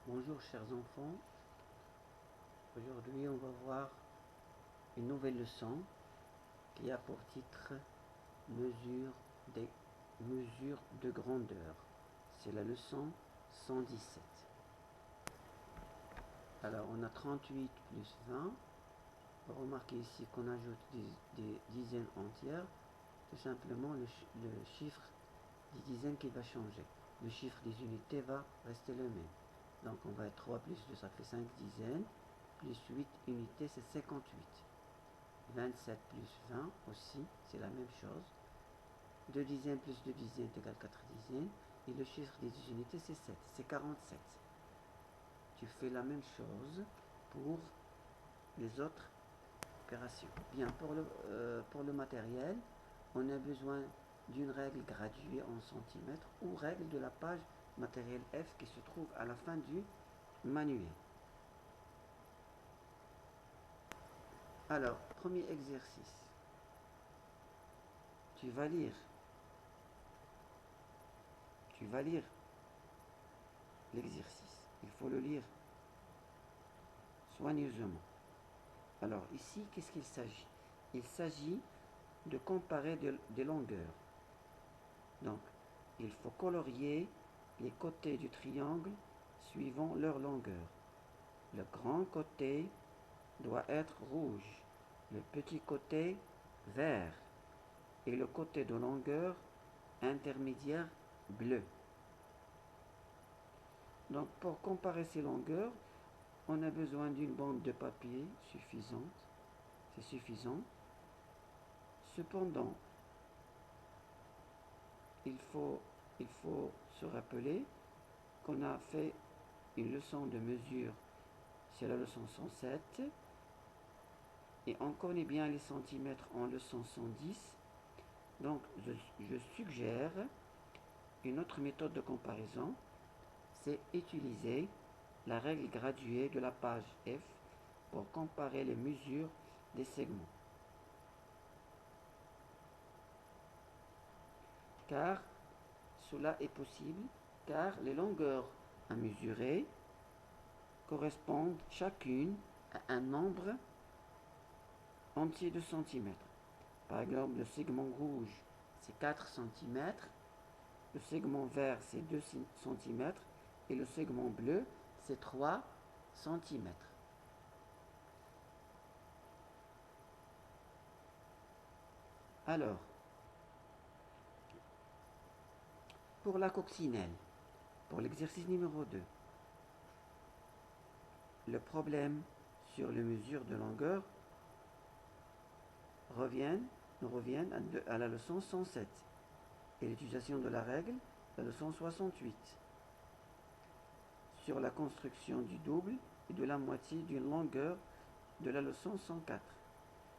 Bonjour chers enfants, aujourd'hui on va voir une nouvelle leçon qui a pour titre mesures de grandeur. C'est la leçon 117. Alors on a 38 plus 20. Remarquez ici qu'on ajoute des dizaines entières. Tout simplement le chiffre des dizaines qui va changer. Le chiffre des unités va rester le même. Donc on va être 3 plus 2, ça fait 5 dizaines, plus 8 unités, c'est 58. 27 plus 20 aussi, c'est la même chose. 2 dizaines plus 2 dizaines est égal à 4 dizaines. Et le chiffre des unités, c'est 7, c'est 47. Tu fais la même chose pour les autres opérations. Bien, pour le matériel, on a besoin d'une règle graduée en centimètres ou règle de la page matériel F qui se trouve à la fin du manuel. Alors, premier exercice. Tu vas lire l'exercice. Il faut le lire soigneusement. Alors ici, qu'est-ce qu'il s'agit? Il s'agit de comparer des longueurs. Donc, il faut colorier les côtés du triangle suivant leur longueur. Le grand côté doit être rouge, le petit côté vert et le côté de longueur intermédiaire bleu. Donc pour comparer ces longueurs, on a besoin d'une bande de papier suffisante. C'est suffisant. Cependant, il faut se rappeler qu'on a fait une leçon de mesure, c'est la leçon 107, et on connaît bien les centimètres en leçon 110. Donc je suggère une autre méthode de comparaison, c'est utiliser la règle graduée de la page F pour comparer les mesures des segments. Car cela est possible, car les longueurs à mesurer correspondent chacune à un nombre entier de centimètres. Par exemple, le segment rouge, c'est 4 cm, le segment vert, c'est 2 cm, et le segment bleu, c'est 3 cm. Alors, pour la coccinelle, pour l'exercice numéro 2, le problème sur les mesures de longueur nous reviennent à la leçon 107 et l'utilisation de la règle, la leçon 68. Sur la construction du double et de la moitié d'une longueur de la leçon 104.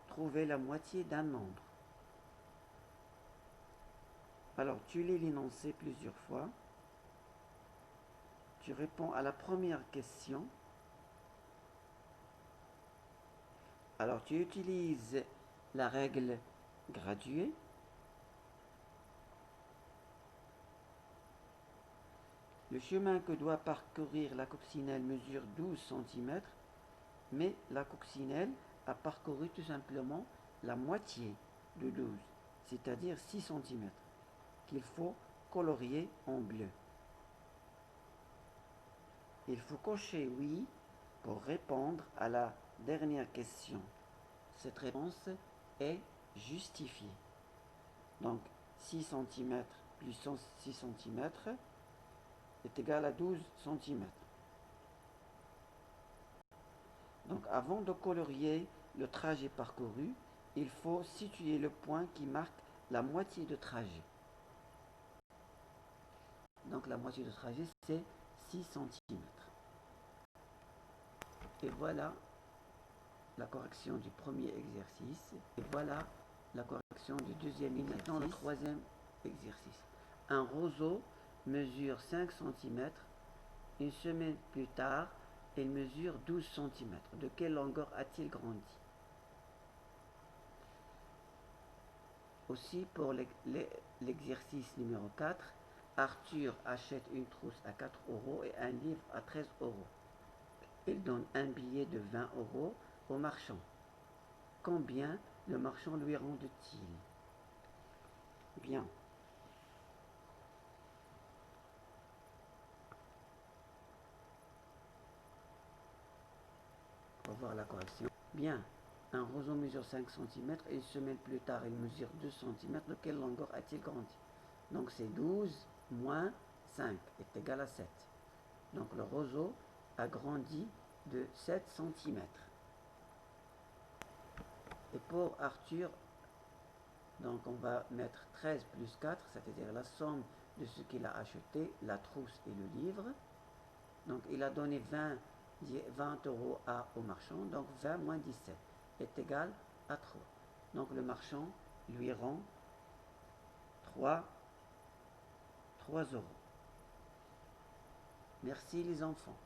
Trouver la moitié d'un nombre. Alors, tu lis l'énoncé plusieurs fois. Tu réponds à la première question. Alors, tu utilises la règle graduée. Le chemin que doit parcourir la coccinelle mesure 12 cm, mais la coccinelle a parcouru tout simplement la moitié de 12, c'est-à-dire 6 cm, qu'il faut colorier en bleu. Il faut cocher oui pour répondre à la dernière question. Cette réponse est justifiée. Donc 6 cm plus 106 cm est égal à 12 cm. Donc avant de colorier le trajet parcouru, il faut situer le point qui marque la moitié de trajet. Donc la moitié de trajet, c'est 6 cm. Et voilà la correction du premier exercice. Et voilà la correction du deuxième exercice. Maintenant le troisième exercice. Un roseau mesure 5 cm. Une semaine plus tard, il mesure 12 cm. De quelle longueur a-t-il grandi? Aussi pour l'exercice numéro 4, Arthur achète une trousse à 4 euros et un livre à 13 euros. Il donne un billet de 20 euros au marchand. Combien le marchand lui rend-il? Bien. On va voir la correction. Bien. Un roseau mesure 5 cm et une semaine plus tard, il mesure 2 cm. De quelle longueur a-t-il grandi? Donc c'est 12 moins 5 est égal à 7. Donc le roseau a grandi de 7 cm. Et pour Arthur, donc on va mettre 13 plus 4, c'est-à-dire la somme de ce qu'il a acheté, la trousse et le livre. Donc il a donné 20 euros au marchand, donc 20 moins 17 est égal à 3. Donc le marchand lui rend 3 euros. Merci les enfants.